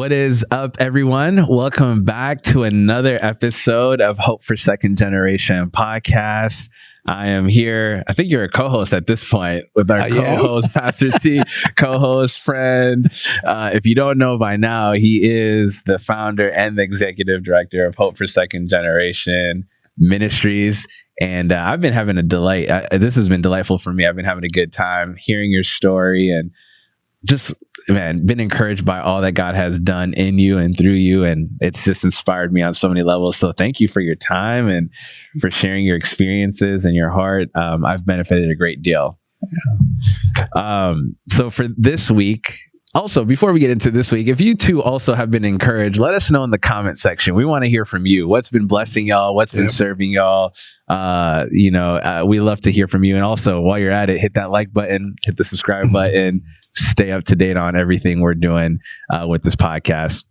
What is up, everyone? Welcome back to another episode of Hope for Second Generation podcast. I am here. I think you're a co-host at this point with our co-host, Pastor T, co-host, friend. If you don't know by now, he is the founder and the executive director of Hope for Second Generation Ministries. And I've been having a delight. This has been delightful for me. I've been having a good time hearing your story and just, man, been encouraged by all that God has done in you and through you. And it's just inspired me on so many levels. So thank you for your time and for sharing your experiences and your heart. I've benefited a great deal. Yeah. So for this week, also, before we get into this week, if you too also have been encouraged, let us know in the comment section. We want to hear from you. What's been blessing y'all? What's been serving y'all? We love to hear from you. And also, while you're at it, hit that like button, hit the subscribe button. Stay up to date on everything we're doing with this podcast.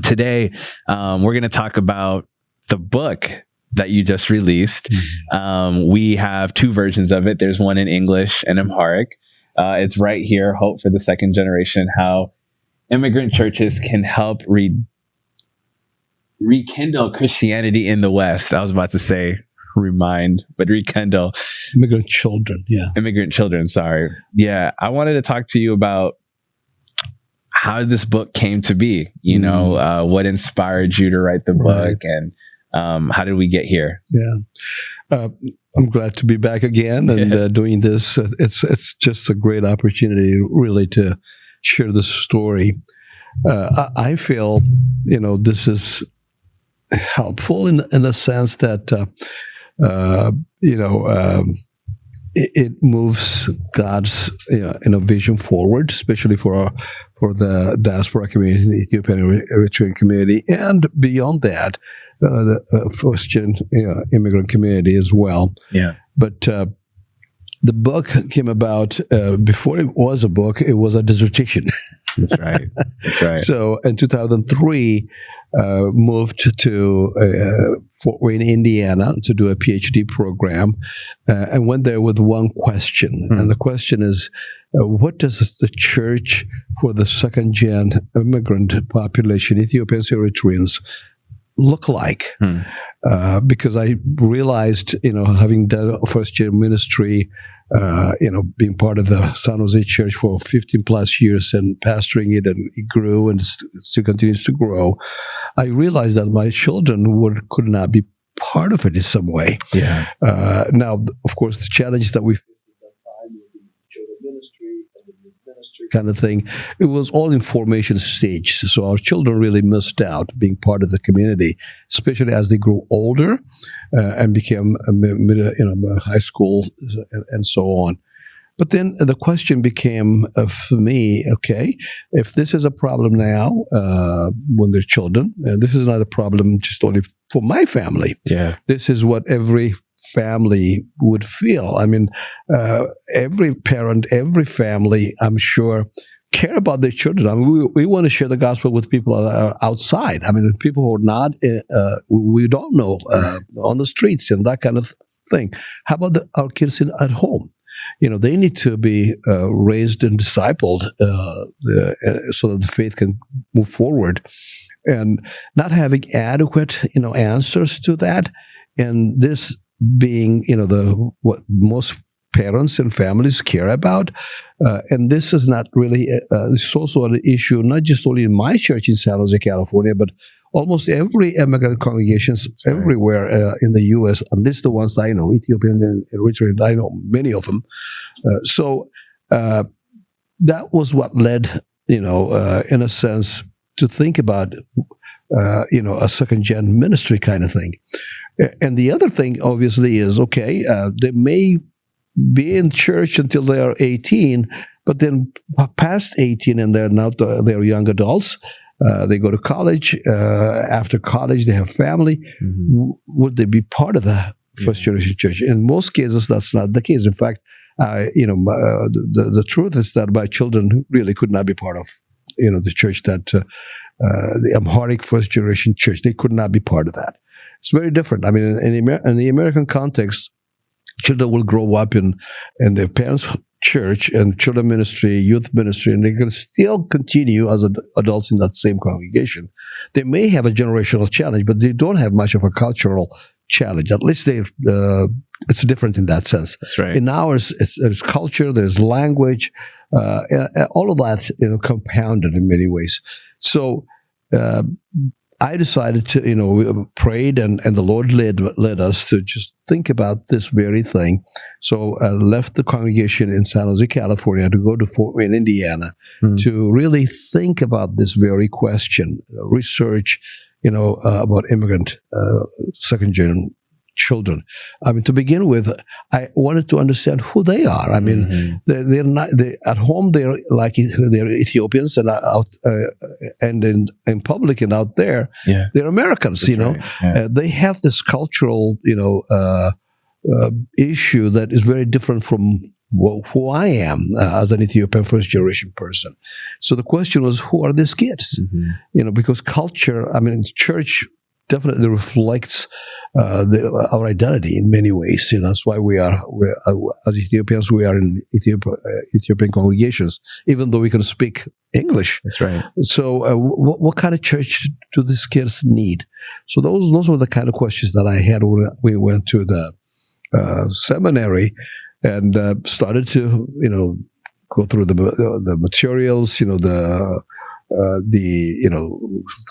Today, we're going to talk about the book that you just released. We have two versions of it. There's one in English and Amharic. It's right here, Hope for the Second Generation, how immigrant churches can help rekindle Christianity in the West. I was about to say rekindle. Immigrant children, Immigrant children, sorry. Yeah, I wanted to talk to you about how this book came to be, what inspired you to write the book, and how did we get here? Yeah. I'm glad to be back again and doing this. It's just a great opportunity, really, to share this story. I feel, this is helpful in the sense that, it moves God's vision forward, especially for the diaspora community, the Ethiopian Eritrean community, and beyond that, the first-gen immigrant community as well. Yeah. But the book came about before it was a book; it was a dissertation. That's right. That's right. So in 2003, moved to Fort Wayne, Indiana, to do a PhD program, and went there with one question, and the question is, what does the church for the second-gen immigrant population, Ethiopians, Eritreans, look like? Because I realized, having done first-gen ministry, being part of the San Jose church for 15 plus years and pastoring it, and it grew and still continues to grow, I realized that my children could not be part of it in some way. Yeah. Now, of course, the challenge that we faced at that time with the children ministry and the youth ministry kind of thing, it was all in formation stage. So our children really missed out being part of the community, especially as they grew older and became high school and so on. But then the question became for me, okay, if this is a problem now when they're children, this is not a problem just only for my family. Yeah. This is what every family would feel. I mean, every parent, every family, I'm sure, care about their children. I mean, we want to share the gospel with people that are outside. I mean, people who are not, we don't know, on the streets and that kind of thing. How about our kids at home? They need to be raised and discipled so that the faith can move forward. And not having adequate, answers to that, and this being, what most parents and families care about. And this is not really, this is also an issue, not just only in my church in San Jose, California, but almost every immigrant congregations everywhere in the U.S., at least the ones I know, Ethiopian and Eritrean, I know many of them. So that was what led, in a sense, to think about, a second-gen ministry kind of thing. And the other thing, obviously, is, okay, they may be in church until they are 18, but then past 18 and they're young adults. They go to college. After college, they have family. Would they be part of the first generation church? In most cases, that's not the case. In fact, the truth is that my children really could not be part of, the church that the Amharic first generation church. They could not be part of that. It's very different. I mean, in the American context, children will grow up in their parents' church and children ministry, youth ministry, and they can still continue as adults in that same congregation. They may have a generational challenge, but they don't have much of a cultural challenge. At least it's different in that sense. That's right. In ours, there's culture, there's language, all of that, compounded in many ways. So I decided to, we prayed, and the Lord led us to just think about this very thing. So I left the congregation in San Jose, California, to go to Fort Wayne, Indiana, to really think about this very question, research, about immigrant second-gen children. I mean, to begin with, I wanted to understand who they are. I mean, they're not. At home, they're Ethiopians, and in public and out there, they're Americans. That's right. Yeah. They have this cultural, issue that is very different from who I am as an Ethiopian first-generation person. So the question was, who are these kids? Because culture, church definitely reflects our identity in many ways. That's why we're as Ethiopians, we are in Ethiopian congregations, even though we can speak English. That's right. So what kind of church do these kids need? So those were the kind of questions that I had when we went to the seminary and started to, go through the materials, the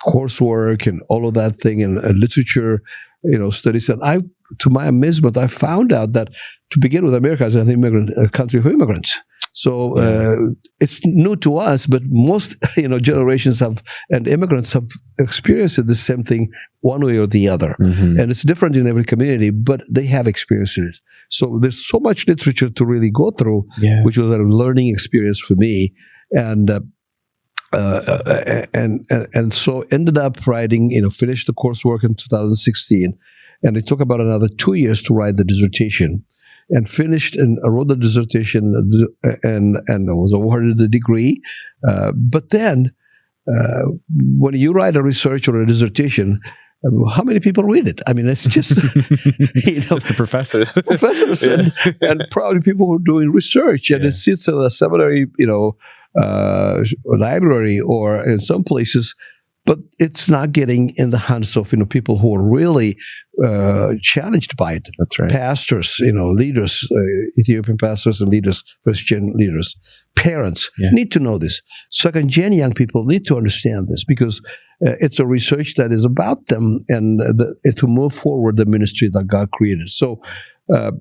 coursework and all of that thing, and literature, studies. And to my amazement, I found out that, to begin with, America is a country of immigrants. So it's new to us, but most generations and immigrants have experienced the same thing one way or the other, and it's different in every community, but they have experienced. So there's so much literature to really go through, which was a learning experience for me, and so ended up writing, finished the coursework in 2016, and it took about another 2 years to write the dissertation, and finished and wrote the dissertation, and was awarded the degree. But then, when you write a research or a dissertation, how many people read it? I mean, it's just, It's the professors. Professors and probably people who are doing research, and it sits in a seminary, library, or in some places, but it's not getting in the hands of people who are really challenged by it. That's right. Pastors, leaders, Ethiopian pastors and leaders, first-gen leaders, parents need to know this. Second-gen young people need to understand this, because it's a research that is about them, and to move forward the ministry that God created. So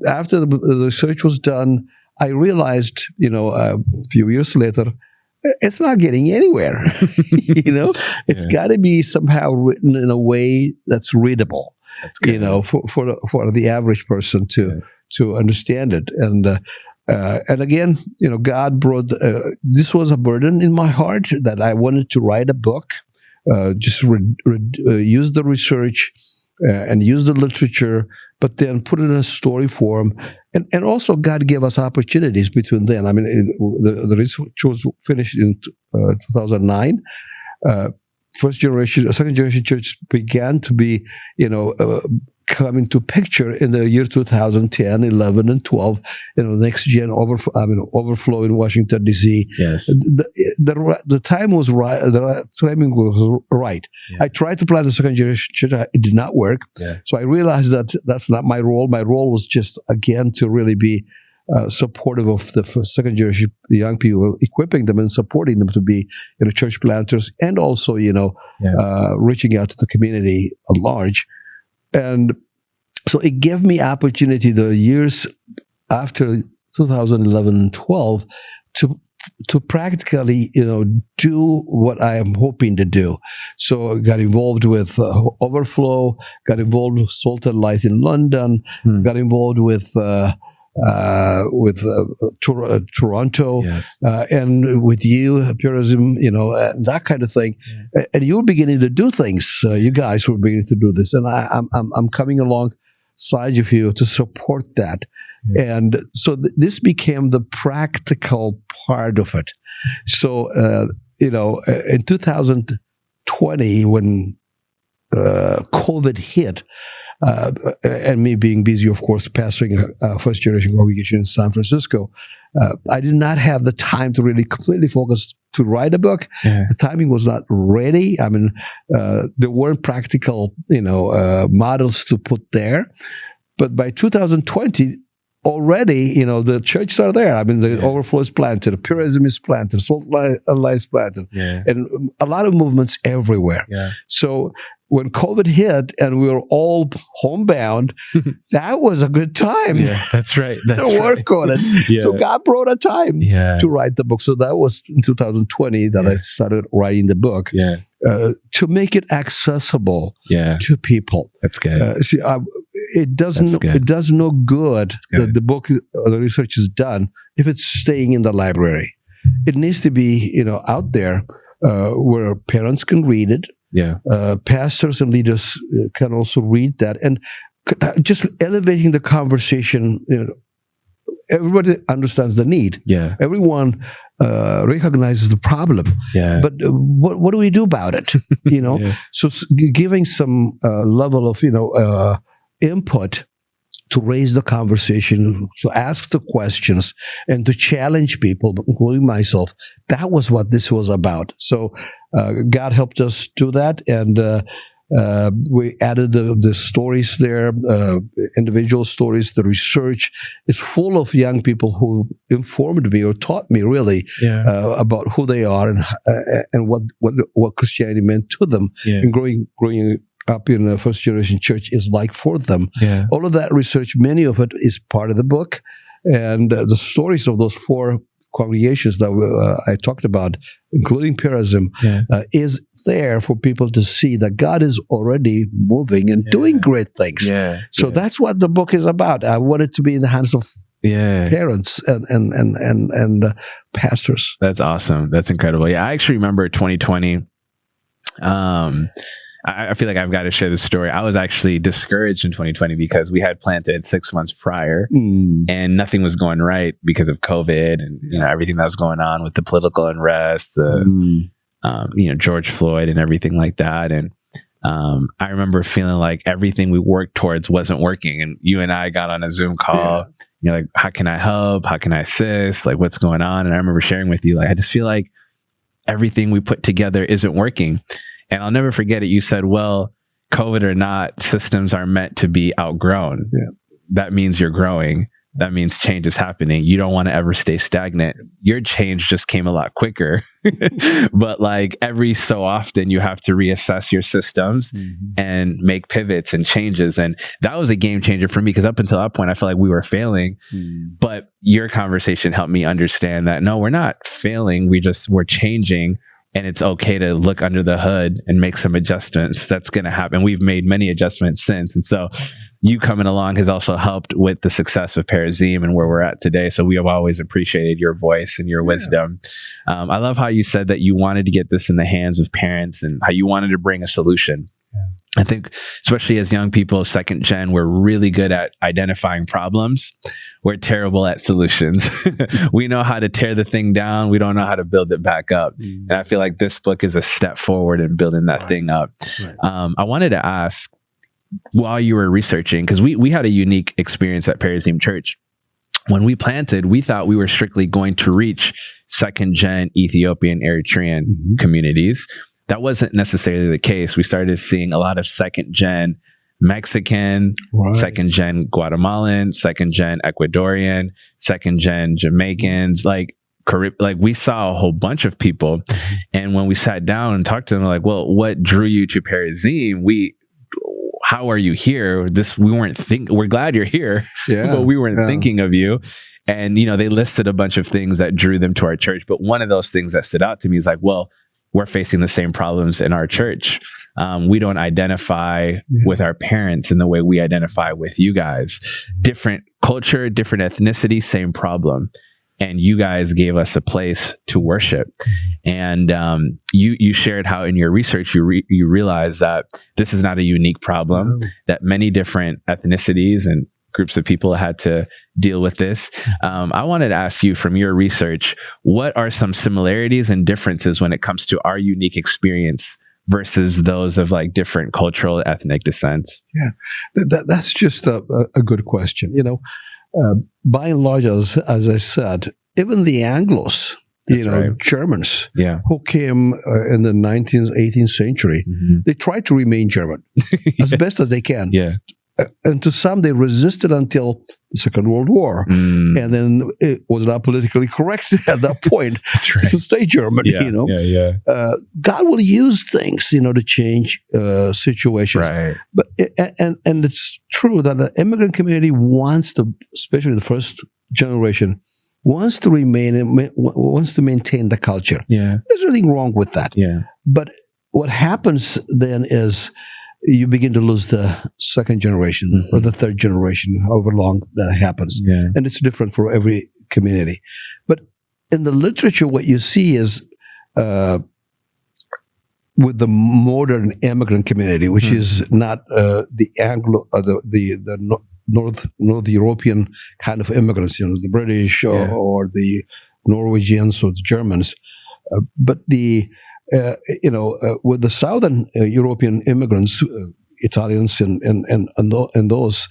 after the research was done, I realized, a few years later, it's not getting anywhere. It's got to be somehow written in a way that's readable. That's good. For the average person to understand it. And again, God brought. This was a burden in my heart that I wanted to write a book, just use the research and use the literature, but then put it in a story form. And also God gave us opportunities between then. I mean, the research was finished in 2009. Second generation church began to be, come into picture in the year 2010, 11, and 12. Next gen overflow in Washington D.C. Yes, the time was right. The timing was right. I tried to plant a second generation church. It did not work. So I realized that that's not my role. My role was just, again, to really be supportive of the second generation young people, equipping them and supporting them to be church planters, and also reaching out to the community at large. And so it gave me opportunity the years after 2011 and 12 to practically, do what I am hoping to do. So I got involved with Overflow, got involved with Salt and Light in London, got involved with Toronto, and with you, Purism, that kind of thing. And you were beginning to do things. You guys were beginning to do this, and I'm coming alongside of you to support that. And so this became the practical part of it. So, in 2020, when COVID hit, and me being busy, of course, pastoring a first-generation congregation in San Francisco, I did not have the time to really completely focus to write a book. Yeah. The timing was not ready. I mean, there weren't practical, models to put there. But by 2020, already, the churches are there. I mean, the Overflow is planted, Purism is planted, Salt Life is planted, and a lot of movements everywhere. Yeah. So when COVID hit and we were all homebound, that was a good time. Yeah, that's right. To work on it. Yeah. So God brought a time to write the book. So that was in 2020 that I started writing the book to make it accessible to people. That's good. See, it does no good that the book, the research is done if it's staying in the library. It needs to be, out there where parents can read it. Yeah, pastors and leaders can also read that, and just elevating the conversation. Everybody understands the need. Yeah, everyone recognizes the problem. Yeah, but what do we do about it? So giving some level of input to raise the conversation, to ask the questions, and to challenge people, including myself. That was what this was about. So God helped us do that, and we added the stories there, individual stories. The research is full of young people who informed me or taught me really about who they are and what Christianity meant to them, and growing up in a first-generation church is like for them. Yeah. All of that research, many of it is part of the book, and the stories of those 4 congregations that I talked about, including Purism, is there for people to see that God is already moving and doing great things. Yeah. So that's what the book is about. I want it to be in the hands of parents and pastors. That's awesome. That's incredible. Yeah, I actually remember 2020. I feel like I've got to share this story. I was actually discouraged in 2020 because we had planted 6 months prior and nothing was going right because of COVID and everything that was going on with the political unrest, George Floyd and everything like that. And I remember feeling like everything we worked towards wasn't working. And you and I got on a Zoom call, like, how can I help? How can I assist? Like, what's going on? And I remember sharing with you, like, I just feel like everything we put together isn't working. And I'll never forget it. You said, well, COVID or not, systems are meant to be outgrown. Yeah. That means you're growing. That means change is happening. You don't want to ever stay stagnant. Your change just came a lot quicker. But like every so often, you have to reassess your systems and make pivots and changes. And that was a game changer for me because up until that point, I felt like we were failing. But your conversation helped me understand that, no, we're not failing. We're changing. And it's okay to look under the hood and make some adjustments. That's going to happen. We've made many adjustments since. And so you coming along has also helped with the success of Perazim and where we're at today. So we have always appreciated your voice and your wisdom. I love how you said that you wanted to get this in the hands of parents and how you wanted to bring a solution. I think, especially as young people, second gen, we're really good at identifying problems. We're terrible at solutions. We know how to tear the thing down. We don't know how to build it back up. And I feel like this book is a step forward in building that thing up. I wanted to ask, while you were researching, because we had a unique experience at Perazim Church. When we planted, we thought we were strictly going to reach second gen Ethiopian, Eritrean communities. That wasn't necessarily the case. We started seeing a lot of second gen Mexican, second gen Guatemalan, second gen Ecuadorian, second gen Jamaicans, like we saw a whole bunch of people. And when we sat down and talked to them, like, well, what drew you to Perazim? How are you here? We're glad you're here, but we weren't thinking of you. And, they listed a bunch of things that drew them to our church. But one of those things that stood out to me is like, well, we're facing the same problems in our church. We don't identify with our parents in the way we identify with you guys. Different culture, different ethnicity, same problem. And you guys gave us a place to worship. And you shared how in your research, you realized that this is not a unique problem, that many different ethnicities and groups of people had to deal with this. I wanted to ask you, from your research, what are some similarities and differences when it comes to our unique experience versus those of like different cultural, ethnic descents? Yeah, that's just a good question. By and large, as I said, even the Anglos, right. Germans, Yeah. who came in the 19th, 18th century, they tried to remain German as best as they can. Yeah. And to some, they resisted until the Second World War. And then it was not politically correct at that point right. to stay German, God will use things, to change situations. Right. But and it's true that the immigrant community wants to, especially the first generation, wants to maintain the culture. Yeah. There's nothing wrong with that. Yeah. But what happens then is you begin to lose the second generation or the third generation, however long that happens. Yeah. And it's different for every community. But in the literature, what you see is with the modern immigrant community, which is not the Anglo, the North European kind of immigrants, the British or the Norwegians or the Germans, but the with the Southern European immigrants, Italians and those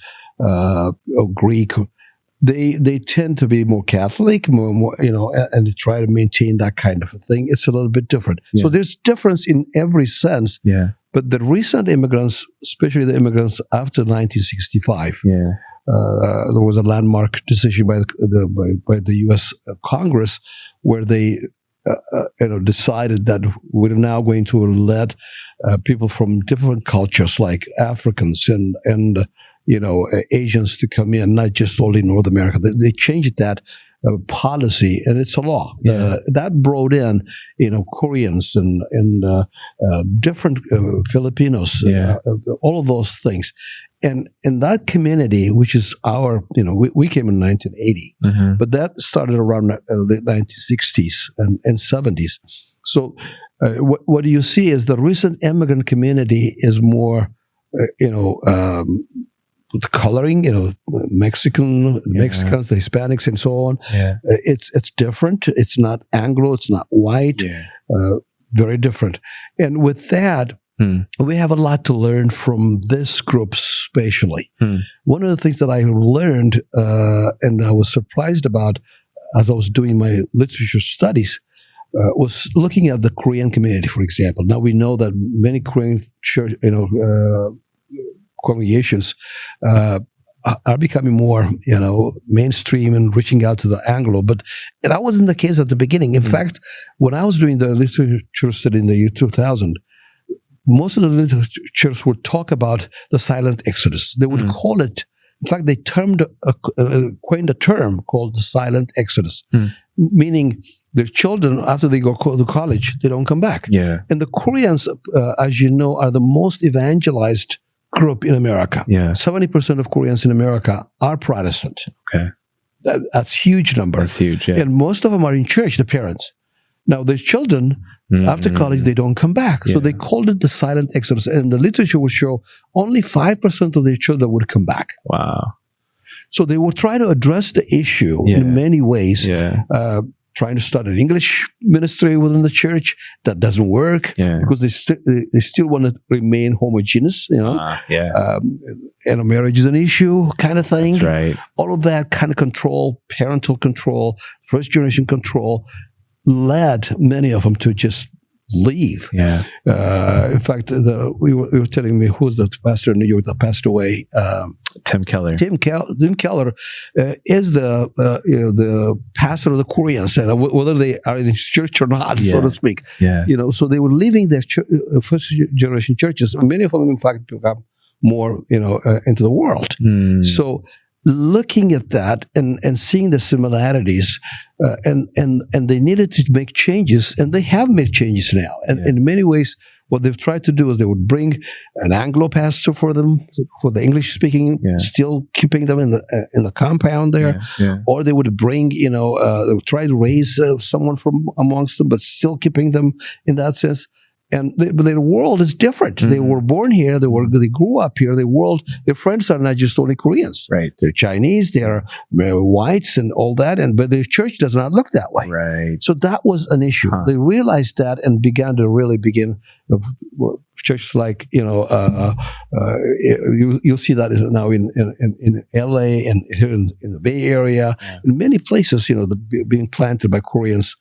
Greek, they tend to be more Catholic, more and they try to maintain that kind of a thing. It's a little bit different. Yeah. So there's difference in every sense. Yeah. But the recent immigrants, especially the immigrants after 1965, there was a landmark decision by the U.S. Congress where they decided that we're now going to let people from different cultures like Africans and Asians to come in, not just only North America. They changed that policy, and it's a law. That brought in, Koreans and different Filipinos, all of those things. And in that community, which is our, we came in 1980, but that started around the 1960s and 70s. So what you see is the recent immigrant community is more, with coloring, Mexicans, the Hispanics, and so on. Yeah. It's different. It's not Anglo. It's not white. Yeah. Very different. And with that, we have a lot to learn from this group spatially. One of the things that I learned and I was surprised about as I was doing my literature studies was looking at the Korean community, for example. Now we know that many Korean church, congregations are becoming more, mainstream and reaching out to the Anglo. But that wasn't the case at the beginning. In fact, when I was doing the literature study in the year 2000, most of the literatures would talk about the silent exodus. They would call it, in fact, they coined a term called the silent exodus, meaning their children, after they go to college, they don't come back. Yeah. And the Koreans, as you know, are the most evangelized group in America. Yeah. 70% of Koreans in America are Protestant. Okay. That's a huge number. That's huge, yeah. And most of them are in church, the parents. Now, their children, after college, they don't come back. Yeah. So they called it the silent exodus. And the literature will show only 5% of their children would come back. Wow. So they will try to address the issue in many ways. Yeah. Trying to start an English ministry within the church. That doesn't work because they still want to remain homogeneous, and a marriage is an issue kind of thing. That's right. All of that kind of control, parental control, first generation control, led many of them to just leave. Yeah. In fact, we were telling me who's the pastor in New York that passed away. Tim Keller. Tim Keller is the pastor of the Koreans, and whether they are in his church or not, so to speak. Yeah. So they were leaving their first generation churches. Many of them, in fact, took up more, into the world. So looking at that and seeing the similarities, and they needed to make changes, and they have made changes now. And in many ways, what they've tried to do is they would bring an Anglo pastor for them, for the English speaking, still keeping them in the compound there, or they would bring, they would try to raise someone from amongst them, but still keeping them in that sense. but their world is different. They were born here. They grew up here. Their friends are not just only Koreans. Right. They're Chinese. They're whites and all that. But their church does not look that way. Right. So that was an issue. They realized that and began to really begin churches like you'll see that now in LA and here in the Bay Area, in many places. Being planted by Koreans.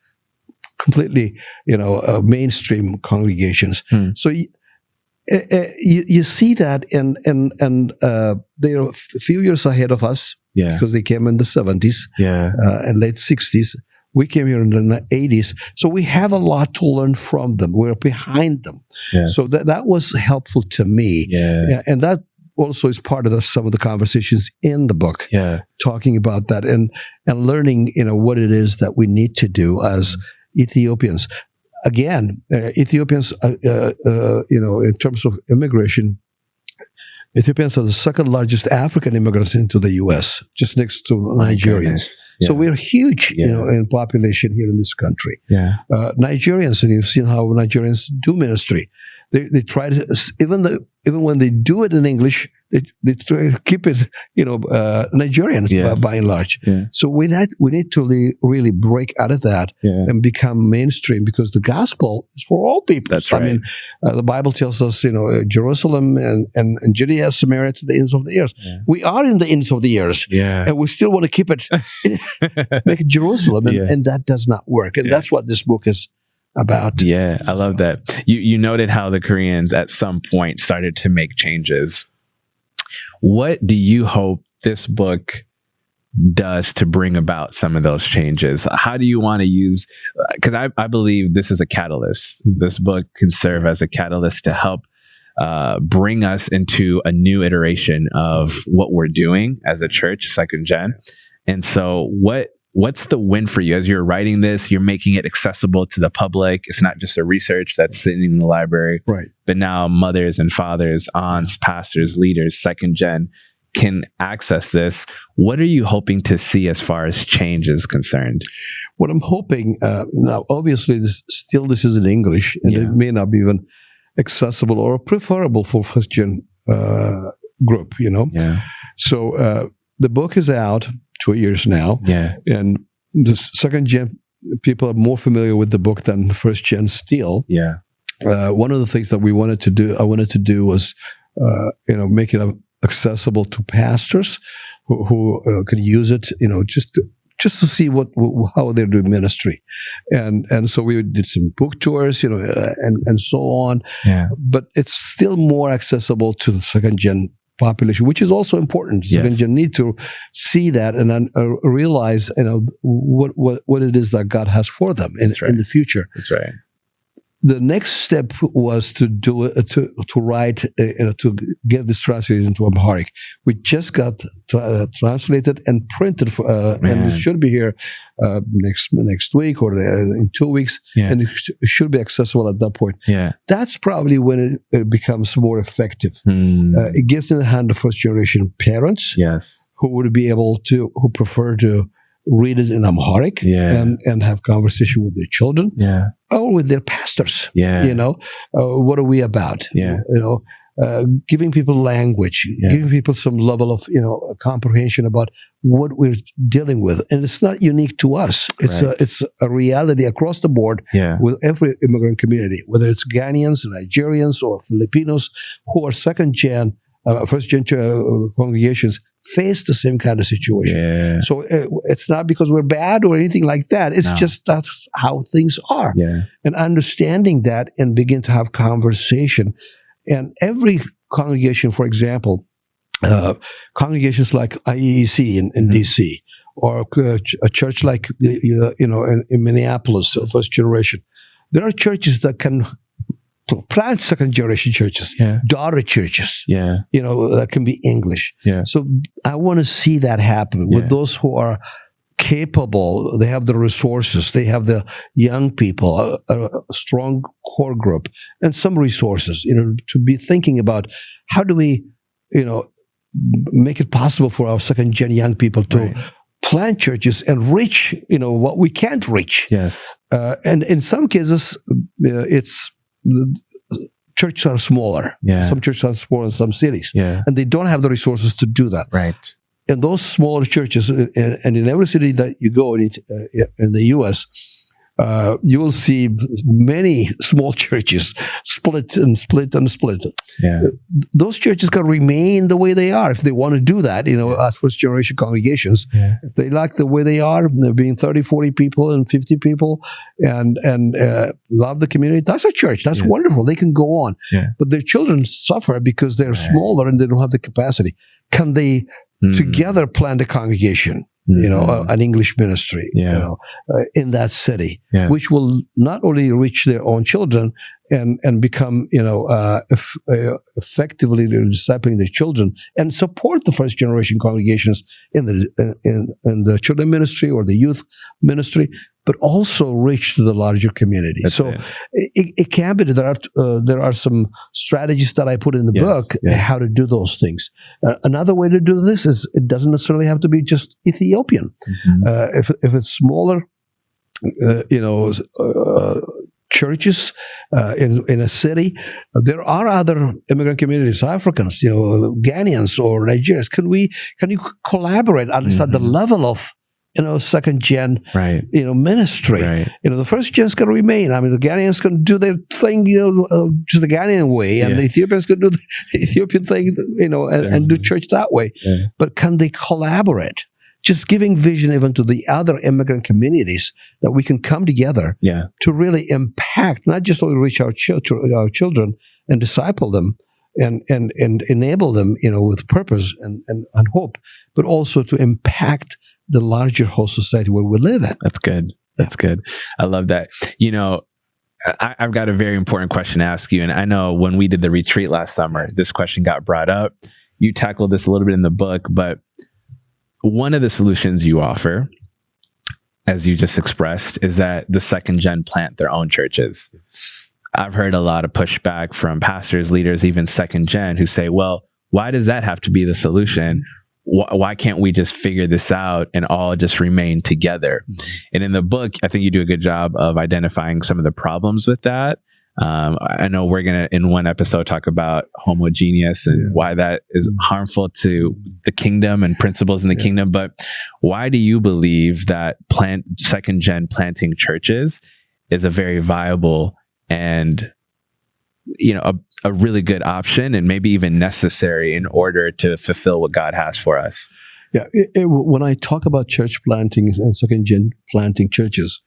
Completely, mainstream congregations. So you see that, and they're a few years ahead of us because they came in the 70s and late 60s. We came here in the 80s, so we have a lot to learn from them. We're behind them, so that was helpful to me, and that also is part of some of the conversations in the book, talking about that and learning, what it is that we need to do as Ethiopians. Again, Ethiopians, in terms of immigration, Ethiopians are the second largest African immigrants into the U.S., just next to Nigerians. So we're huge, in population here in this country. Nigerians, and you've seen how Nigerians do ministry. They try to, even when they do it in English, they try to keep it, Nigerians by and large. So we need to really break out of that and become mainstream, because the gospel is for all people. That's right. I mean, the Bible tells us, Jerusalem and Judea, Samaria to the ends of the earth. We are in the ends of the earth, and we still want to keep it, make it Jerusalem, and that does not work. And that's what this book is about. Yeah, I love that. You noted how the Koreans at some point started to make changes. What do you hope this book does to bring about some of those changes? How do you want to use, because I believe this is a catalyst. This book can serve as a catalyst to help bring us into a new iteration of what we're doing as a church, second gen. And so what's the win for you as you're writing this? You're making it accessible to the public. It's not just a research that's sitting in the library, but now mothers and fathers, aunts, pastors, leaders, second gen can access this. What are you hoping to see as far as change is concerned? What I'm hoping, now obviously this is in English, and it may not be even accessible or preferable for first gen group, So the book is out 2 years now. And the second gen people are more familiar with the book than first gen still. One of the things that I wanted to do was, make it accessible to pastors who can use it, just to see how they're doing ministry. And so we did some book tours, and so on. But it's still more accessible to the second gen population, which is also important. Second gen need to see that and then realize, what it is that God has for them in the future. That's right. The next step was to do it, to write, to get this translated into Amharic. We just got translated and printed, and it should be here next week or in 2 weeks, and it should be accessible at that point. That's probably when it becomes more effective. It gets in the hand of first generation parents, who would be able to, who prefer to read it in Amharic and have conversation with their children or with their pastors. What are we about? Giving people language, giving people some level of comprehension about what we're dealing with, and it's not unique to us. It's a reality across the board with every immigrant community, whether it's Ghanaians, Nigerians, or Filipinos who are second gen, first gen congregations face the same kind of situation. So it's not because we're bad or anything like that. It's just that's how things are. And understanding that and begin to have conversation. And every congregation, for example, congregations like IEEC in DC, or a church like in Minneapolis, first generation, there are churches that can plant second generation churches, daughter churches, that can be English. So I want to see that happen with those who are capable. They have the resources. They have the young people, a strong core group, and some resources, to be thinking about how do we, make it possible for our second gen young people to plant churches and reach, what we can't reach. And in some cases, it's churches are smaller. Yeah. Some churches are smaller in some cities. Yeah. And they don't have the resources to do that. Right. In those smaller churches, and in every city that you go in the U.S., you will see many small churches split and split and split. Yeah. Those churches can remain the way they are if they want to do that, as first-generation congregations. Yeah. If they like the way they are, there being 30, 40 people and 50 people and love the community, that's a church. That's wonderful. They can go on. Yeah. But their children suffer because they're smaller and they don't have the capacity. Can they together plant a congregation? An English ministry, in that city, which will not only reach their own children and become, effectively discipling their children and support the first generation congregations in the children ministry or the youth ministry, but also reach the larger community. It can be that there are some strategies that I put in the book how to do those things. Another way to do this is it doesn't necessarily have to be just Ethiopian. If it's smaller, churches in a city, there are other immigrant communities, Africans, Ghanaians or Nigerians. Can you collaborate at least at the level of second gen, ministry? Right. The first gens can remain. I mean, the Ghanaians can do their thing, just the Ghanaian way, and the Ethiopians can do the Ethiopian thing, and do church that way. Yeah. But can they collaborate? Just giving vision even to the other immigrant communities that we can come together to really impact, not just only reach our children and disciple them and enable them, with purpose and hope, but also to impact the larger whole society where we live in. That's good. That's good. I love that. I've got a very important question to ask you. And I know when we did the retreat last summer, this question got brought up. You tackled this a little bit in the book, but one of the solutions you offer, as you just expressed, is that the second gen plant their own churches. I've heard a lot of pushback from pastors, leaders, even second gen, who say, well, why does that have to be the solution? Why can't we just figure this out and all just remain together? And in the book, I think you do a good job of identifying some of the problems with that. I know we're going to, in one episode, talk about homogeneous and why that is harmful to the kingdom and principles in the kingdom. But why do you believe that second gen planting churches is a very viable and, a really good option and maybe even necessary in order to fulfill what God has for us? Yeah. When I talk about church planting and second gen planting churches,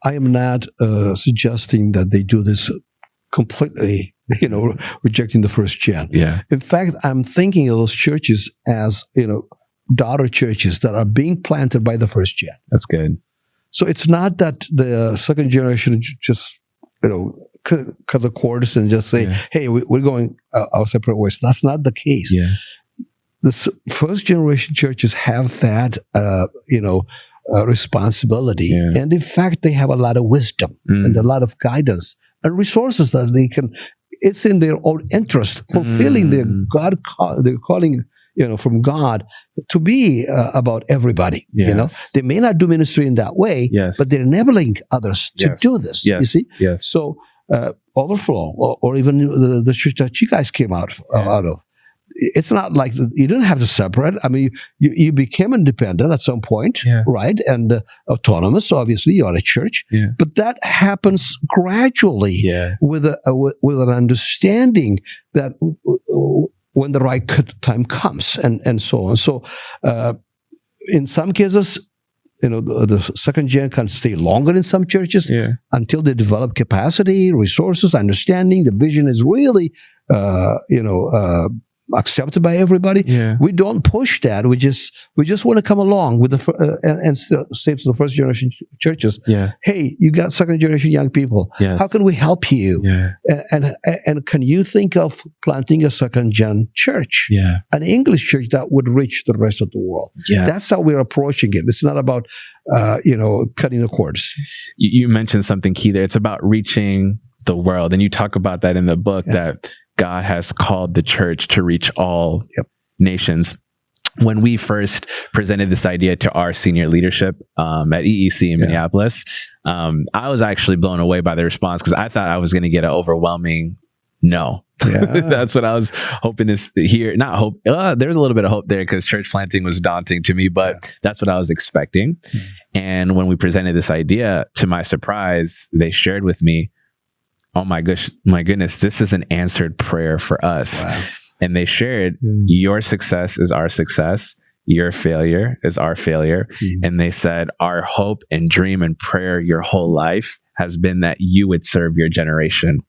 I am not suggesting that they do this completely, rejecting the first gen. Yeah. In fact, I'm thinking of those churches as, daughter churches that are being planted by the first gen. That's good. So it's not that the second generation just, cut the cords and just say, hey, we're going our separate ways. That's not the case. Yeah. The first generation churches have that, responsibility. Yeah. And in fact, they have a lot of wisdom and a lot of guidance and resources that they can, it's in their own interest, fulfilling their calling, from God to be about everybody. Yes. They may not do ministry in that way, but they're enabling others to do this. You see? Yes. So, Overflow or even the church that you guys came out of. It's not like you didn't have to separate. I mean, you became independent at some point, right? And autonomous, obviously, you're a church. Yeah. But that happens gradually with an understanding that when the right time comes and so on. So in some cases, the second gen can stay longer in some churches until they develop capacity, resources, understanding. The vision is really, accepted by everybody. Yeah. We don't push that. We just want to come along with and say to the first generation churches, hey, you got second generation young people. Yes. How can we help you? Yeah. And can you think of planting a second gen church? Yeah. An English church that would reach the rest of the world. Yeah. That's how we're approaching it. It's not about cutting the cords. You mentioned something key there. It's about reaching the world. And you talk about that in the book, that God has called the church to reach all nations. when we first presented this idea to our senior leadership at EEC in Minneapolis, I was actually blown away by the response, because I thought I was going to get an overwhelming no. That's what I was hoping to hear. Not hope. There's a little bit of hope there, because church planting was daunting to me, but that's what I was expecting. And when we presented this idea, to my surprise, they shared with me, oh my goodness, this is an answered prayer for us. Wow. And they shared, your success is our success. Your failure is our failure. And they said, our hope and dream and prayer your whole life has been that you would serve your generation.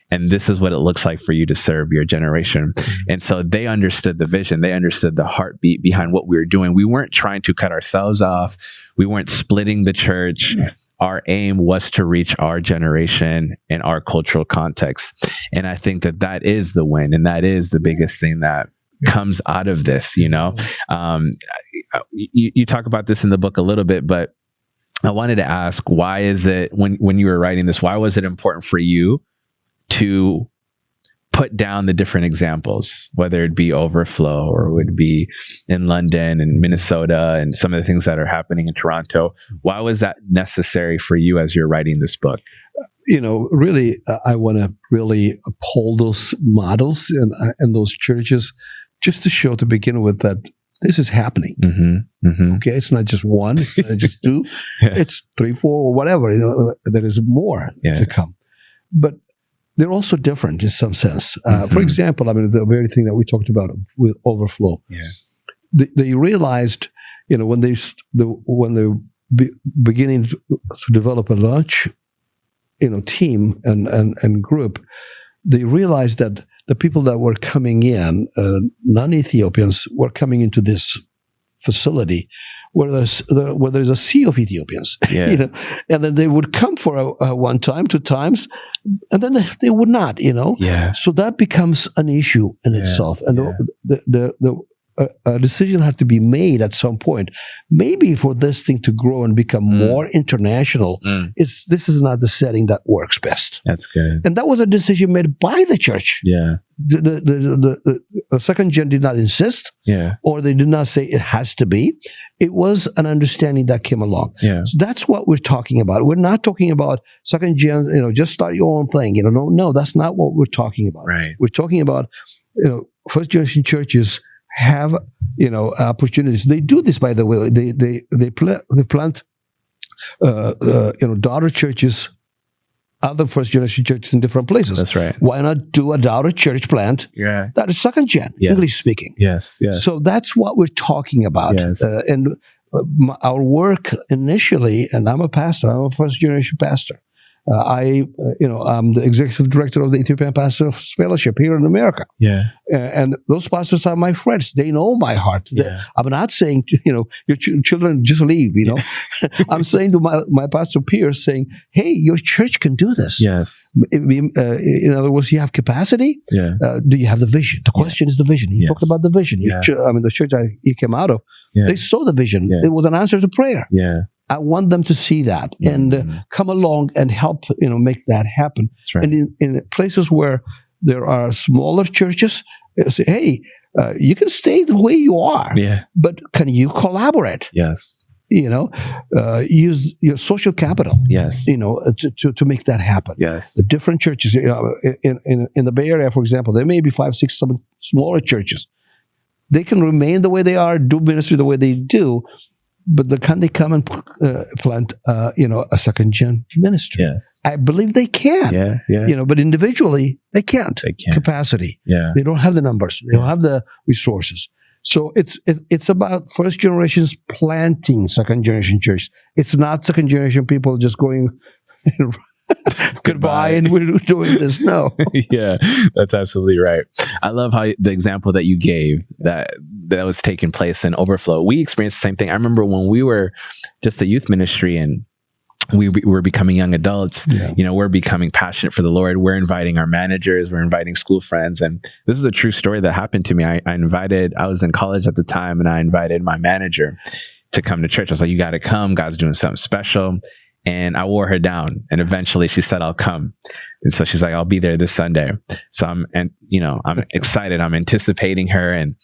And this is what it looks like for you to serve your generation. And so they understood the vision. They understood the heartbeat behind what we were doing. We weren't trying to cut ourselves off. We weren't splitting the church. Our aim was to reach our generation in our cultural context. And I think that is the win. And that is the biggest thing that comes out of this, you know. You talk about this in the book a little bit, but I wanted to ask, why is it, when you were writing this, why was it important for you to put down the different examples, whether it be Overflow or would be in London and Minnesota and some of the things that are happening in Toronto? Why was that necessary for you as you're writing this book? Really, I want to really uphold those models and those churches, just to show, to begin with, that this is happening. Okay, it's not just one, it's not just two, it's 3, 4, or whatever. There is more to come. But they're also different in some sense. For example, I mean, the very thing that we talked about with Overflow, they realized, when they beginning to develop a large, team and group, they realized that the people that were coming in, non-Ethiopians, were coming into this facility where there's a sea of Ethiopians, and then they would come for one time, 2 times, and then they would not, So that becomes an issue in itself, and a decision had to be made at some point, maybe for this thing to grow and become more international. This is not the setting that works best. That's good. And that was a decision made by the church. The second gen did not insist, or they did not say it has to be. It was an understanding that came along. So that's what we're talking about. We're not talking about second gen, just start your own thing. No, that's not what we're talking about. Right. We're talking about, first generation churches have, opportunities. They do this, by the way. They plant, daughter churches, other first generation churches in different places. That's right. Why not do a daughter church plant that is second gen, English speaking? Yes. So that's what we're talking about. And our work initially, and I'm a pastor. I'm a first generation pastor. I'm the executive director of the Ethiopian Pastors Fellowship here in America. And those pastors are my friends. They know my heart. I'm not saying, your children just leave, I'm saying to my pastor peers, saying, hey, your church can do this. In other words, you have capacity. Do you have the vision? The question is the vision. He talked about the vision. The church he came out of, they saw the vision. It was an answer to prayer. I want them to see that and come along and help, make that happen. That's right. And in places where there are smaller churches, say, hey, you can stay the way you are, but can you collaborate? Use your social capital, to make that happen. The different churches, in the Bay Area, for example, there may be 5, 6, 7 smaller churches. They can remain the way they are, do ministry the way they do, but can they come and plant, a second gen ministry? I believe they can. But individually they can't. Capacity. They don't have the numbers. They don't have the resources. So it's about first generations planting second generation church. It's not second generation people just going goodbye and we're doing this. No. That's absolutely right. I love how the example that you gave that was taking place in Overflow. We experienced the same thing. I remember when we were just a youth ministry and we were becoming young adults, we're becoming passionate for the Lord. We're inviting our managers, we're inviting school friends. And this is a true story that happened to me. I was in college at the time, and I invited my manager to come to church. I was like, you got to come. God's doing something special. And I wore her down, and eventually she said, I'll come. And so she's like, I'll be there this Sunday. So I'm excited. I'm anticipating her. And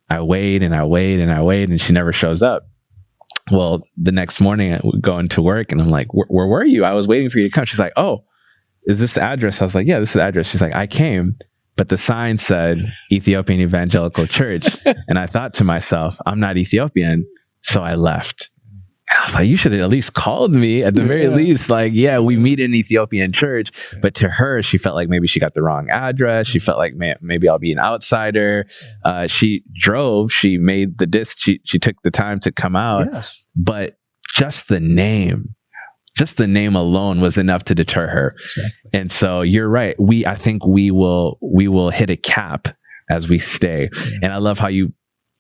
I wait and I wait and I wait, and she never shows up. Well, the next morning I would go into work and I'm like, where were you? I was waiting for you to come. She's like, oh, is this the address? I was like, yeah, this is the address. She's like, I came, but the sign said Ethiopian Evangelical Church. And I thought to myself, I'm not Ethiopian. So I left. And I was like, you should have at least called me at the very least. Like, yeah, we meet in Ethiopian church. But to her, she felt like maybe she got the wrong address. She felt like maybe I'll be an outsider. She drove, she made the she took the time to come out. Yes. But just the name alone was enough to deter her. Exactly. And so you're right. I think we will hit a cap as we stay. Yeah. And I love how you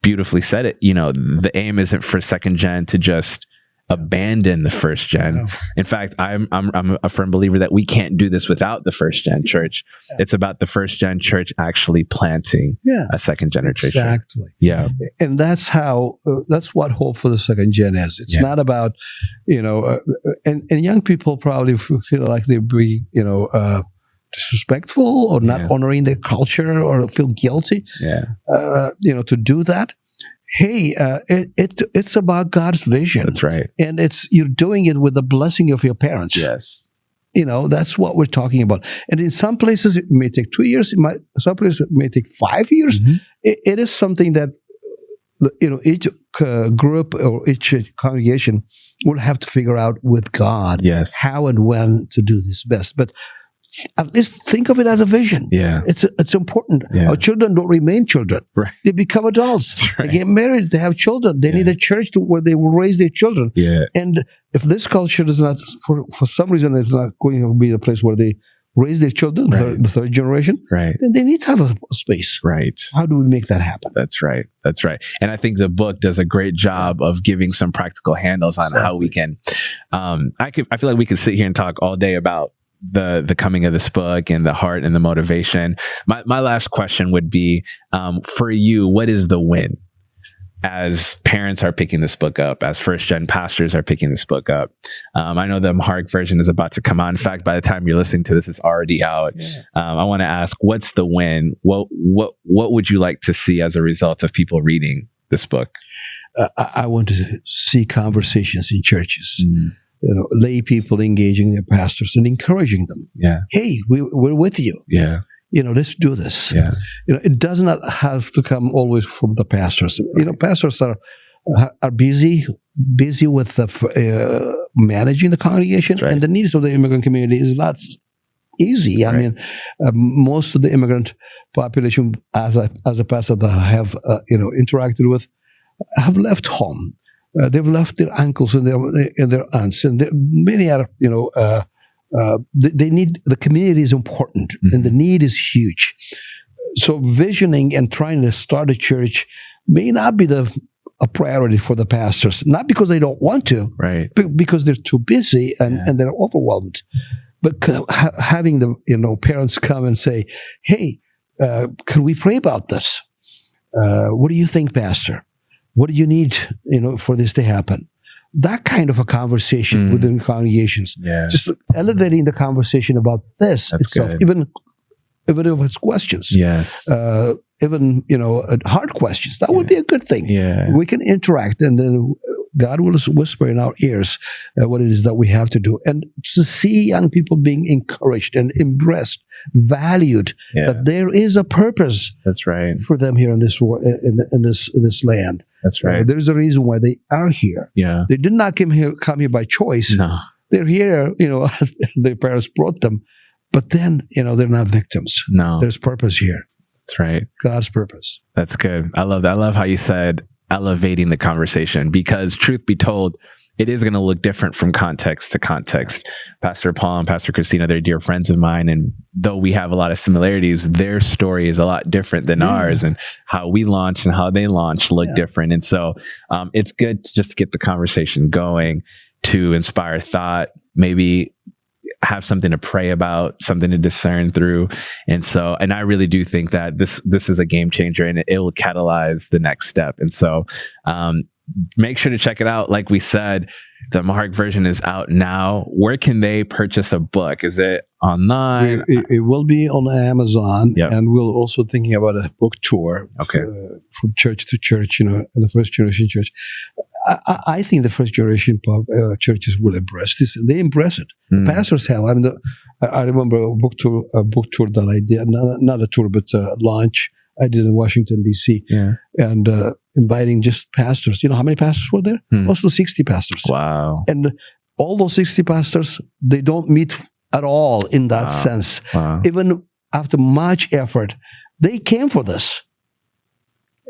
beautifully said it. You know, the aim isn't for second gen to just abandon the first gen. No. In fact, I'm a firm believer that we can't do this without the first gen church. Yeah. It's about the first gen church actually planting a second generation. Exactly. Yeah. And that's how, that's what hope for the second gen is. It's not about, and young people probably feel like they'd be, disrespectful or not honoring their culture or feel guilty, to do that. Hey, it's about God's vision. That's right. And you're doing it with the blessing of your parents. Yes. That's what we're talking about. And in some places, it may take 2 years. Some places, it may take 5 years. Mm-hmm. It is something that, each group or each congregation will have to figure out with God how and when to do this best. But at least think of it as a vision. Yeah, it's important. Yeah. Our children don't remain children. Right. They become adults. Right. They get married. They have children. They need a church where they will raise their children. Yeah. And if this culture is not, for some reason, it's not going to be the place where they raise their children, the third generation, then they need to have a space. Right. How do we make that happen? That's right. That's right. And I think the book does a great job of giving some practical handles on how we can. I feel like we could sit here and talk all day about the coming of this book and the heart and the motivation. My last question would be, for you, what is the win as parents are picking this book up, as first gen pastors are picking this book up? I know the Amharic version is about to come out. In fact, by the time you're listening to this, it's already out. I want to ask, what's the win? What would you like to see as a result of people reading this book? I want to see conversations in churches. Lay people engaging their pastors and encouraging them. Yeah. Hey, we're with you. Yeah. Let's do this. Yeah. It does not have to come always from the pastors. Right. Pastors are busy with managing the congregation, and the needs of the immigrant community is not easy. Right. I mean, most of the immigrant population, as a pastor that I have interacted with, have left home. They've left their uncles and their aunts, and many are, they need, the community is important, and the need is huge. So visioning and trying to start a church may not be a priority for the pastors, not because they don't want to, right? Because they're too busy and they're overwhelmed. But having the parents come and say, "Hey, can we pray about this? What do you think, Pastor? What do you need, for this to happen?" That kind of a conversation within congregations, just elevating the conversation about this itself, good. even if it's questions, even hard questions, that would be a good thing. Yeah, we can interact, and then God will whisper in our ears what it is that we have to do, and to see young people being encouraged and embraced, valued, that there is a purpose. That's right. For them here in this in this land. That's right. There's a reason why they are here. Yeah, they did not come here by choice. No, they're here. Their parents brought them, but then they're not victims. No, there's purpose here. That's right. God's purpose. That's good. I love that. I love how you said elevating the conversation, because truth be told, it is going to look different from context to context. Pastor Paul and Pastor Christina, they're dear friends of mine. And though we have a lot of similarities, their story is a lot different than ours, and how we launched and how they launched look different. And so it's good to just get the conversation going, to inspire thought, maybe have something to pray about, something to discern through. And I really do think that this is a game changer, and it will catalyze the next step. And so make sure to check it out. Like we said, the Amharic version is out now. Where can they purchase a book? Is it online? It will be on Amazon, and we're also thinking about a book tour from church to church, in the first generation church. I think the first generation churches will embrace this. They embrace it. The pastors have. I remember a book tour that I did, not a tour, but a launch I did in Washington, D.C. And inviting just pastors. You know how many pastors were there? Close to 60 pastors. Wow. And all those 60 pastors, they don't meet at all in that sense. Wow. Even after much effort, they came for this.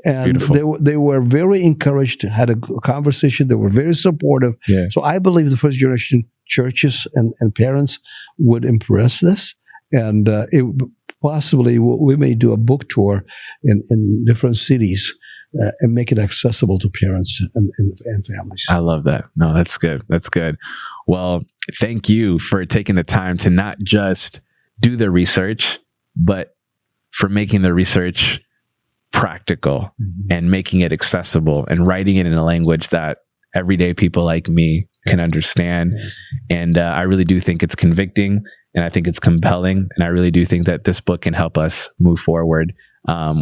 And they were very encouraged, had a conversation. They were very supportive. Yeah. So I believe the first generation churches and parents would embrace this. And possibly we may do a book tour in different cities and make it accessible to parents and families. I love that. No, that's good. That's good. Well, thank you for taking the time to not just do the research, but for making the research practical and making it accessible and writing it in a language that everyday people like me can understand. And I really do think it's convicting, and I think it's compelling. And I really do think that this book can help us move forward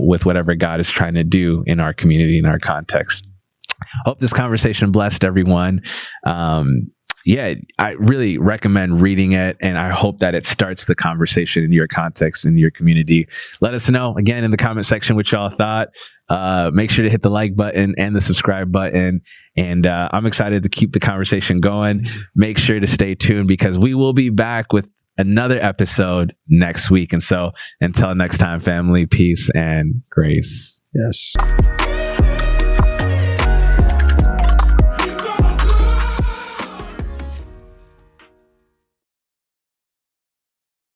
with whatever God is trying to do in our community, in our context. Hope this conversation blessed everyone. I really recommend reading it, and I hope that it starts the conversation in your context, in your community. Let us know, again, in the comment section what y'all thought. Make sure to hit the like button and the subscribe button. And I'm excited to keep the conversation going. Make sure to stay tuned, because we will be back with another episode next week. And so until next time, family, peace and grace. Yes.